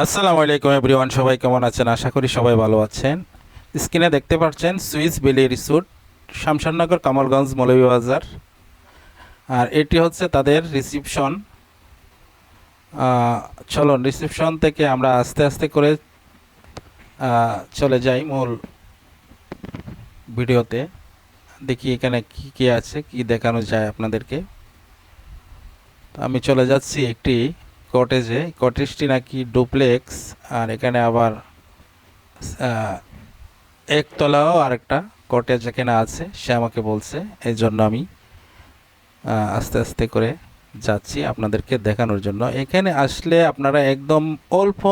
আসসালামু আলাইকুম এভরিওয়ান, সবাই কেমন আছেন? আশা করি সবাই ভালো আছেন। স্ক্রিনে দেখতে পাচ্ছেন সুইস বেলি রিসোর্ট, শামশাননগর, কামালগঞ্জ, মৌলভীবাজার। আর এটি হচ্ছে তাদের রিসিপশন। চলুন রিসিপশন থেকে আমরা আস্তে আস্তে করে চলে যাই মূল ভিডিওতে। দেখি এখানে কি কি আছে, কি দেখানো যায় আপনাদেরকে। তো আমি চলে যাচ্ছি একটি কটেজে। কটেজটি নাকি ডুপ্লেক্স, আর এখানে আবার একতলাও আরেকটা কটেজ এখানে আছে, সে আমাকে বলছে। এই জন্য আমি আস্তে আস্তে করে যাচ্ছি আপনাদেরকে দেখানোর জন্য। এখানে আসলে আপনারা একদম অল্প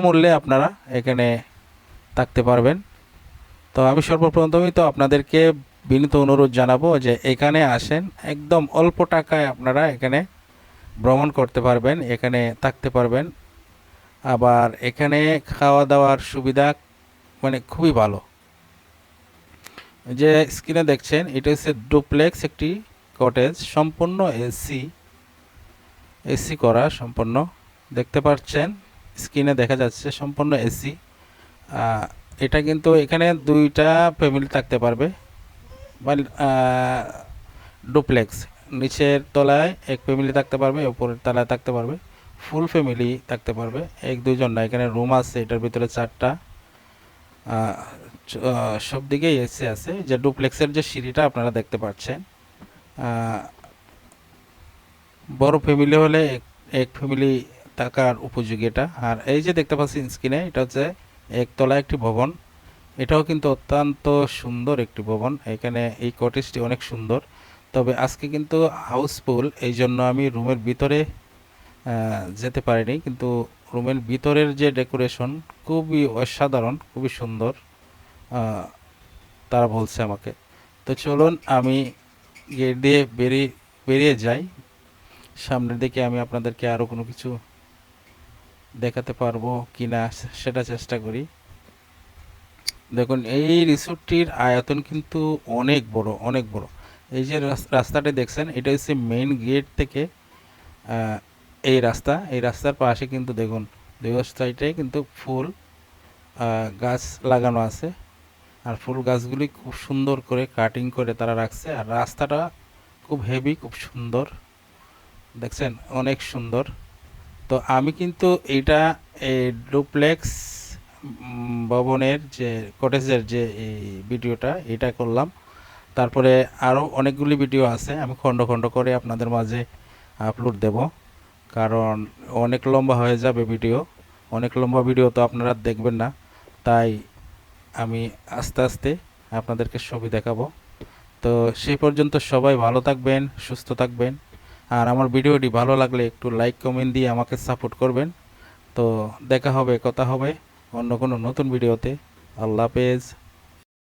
মূল্যে আপনারা এখানে থাকতে পারবেন। তো আমি সর্বপ্রথমেই তো আপনাদেরকে বিনীত অনুরোধ জানাবো যে এখানে আসেন, একদম অল্প টাকায় আপনারা এখানে ভ্রমণ করতে পারবেন, এখানে থাকতে পারবেন। আবার এখানে খাওয়া দাওয়ার সুবিধা মানে খুবই ভালো। যে স্ক্রিনে দেখছেন এটা হচ্ছে ডুপ্লেক্স একটি কটেজ, সম্পূর্ণ এসি করা, সম্পূর্ণ দেখতে পাচ্ছেন স্ক্রিনে দেখা যাচ্ছে সম্পূর্ণ এসি। এটা কিন্তু এখানে দুইটা ফ্যামিলি থাকতে পারবে। ডুপ্লেক্স নিচের তলায় এক ফ্যামিলি থাকতে পারবে, উপরের তলায় থাকতে পারবে, ফুল ফ্যামিলি থাকতে পারবে। এক দুইজন না, এখানে রুম আছে এটার ভিতরে চারটা। সব দিকেই এসি আছে। যে ডুপ্লেক্সের যে সিঁড়িটা আপনারা দেখতে পাচ্ছেন, বড় ফ্যামিলি হলে এক ফ্যামিলি থাকার উপযোগী এটা। আর এই যে দেখতে পাচ্ছেন স্ক্রিনে, এটা হচ্ছে একতলা একটি ভবন। এটাও কিন্তু অত্যন্ত সুন্দর একটি ভবন। এখানে এই কটেজটি অনেক সুন্দর। তবে আজকে কিন্তু হাউসফুল, এই জন্য আমি রুমের ভিতরে যেতে পারিনি। কিন্তু রুমের ভিতরের যে ডেকোরেশন খুবই অসাধারণ, খুবই সুন্দর তারা বলছে আমাকে। তো চলুন আমি গেট দিয়ে বেরিয়ে যাই। সামনের দিকে আমি আপনাদেরকে আরও কোনো কিছু দেখাতে পারবো কি না সেটা চেষ্টা করি। দেখুন এই রিসোর্টটির আয়তন কিন্তু অনেক বড়, অনেক বড়। এই যে রাস্তাটি দেখছেন, এটা হচ্ছে মেইন গেট থেকে এই রাস্তার পাশে কিন্তু দেখুন দুই সাইডে কিন্তু ফুল গাছ লাগানো আছে। আর ফুল গাছগুলি খুব সুন্দর করে কাটিং করে তারা রাখছে। আর রাস্তাটা খুব হেভি, খুব সুন্দর, দেখছেন অনেক সুন্দর। তো আমি কিন্তু এইটা এই ডুপ্লেক্স ভবনের যে কটেজের যে এই ভিডিওটা এটা করলাম। তারপরে আরও অনেকগুলি ভিডিও আছে, আমি খণ্ড খণ্ড করে আপনাদের মাঝে আপলোড দেব, কারণ অনেক লম্বা হয়ে যাবে ভিডিও। অনেক লম্বা ভিডিও তো আপনারা দেখবেন না, তাই আমি আস্তে আস্তে আপনাদেরকে ছবি দেখাবো। তো সেই পর্যন্ত সবাই ভালো থাকবেন, সুস্থ থাকবেন। আর আমার ভিডিওটি ভালো লাগলে একটু লাইক কমেন্ট দিয়ে আমাকে সাপোর্ট করবেন। তো দেখা হবে, কথা হবে অন্য কোনো নতুন ভিডিওতে। আল্লাহ হাফেজ।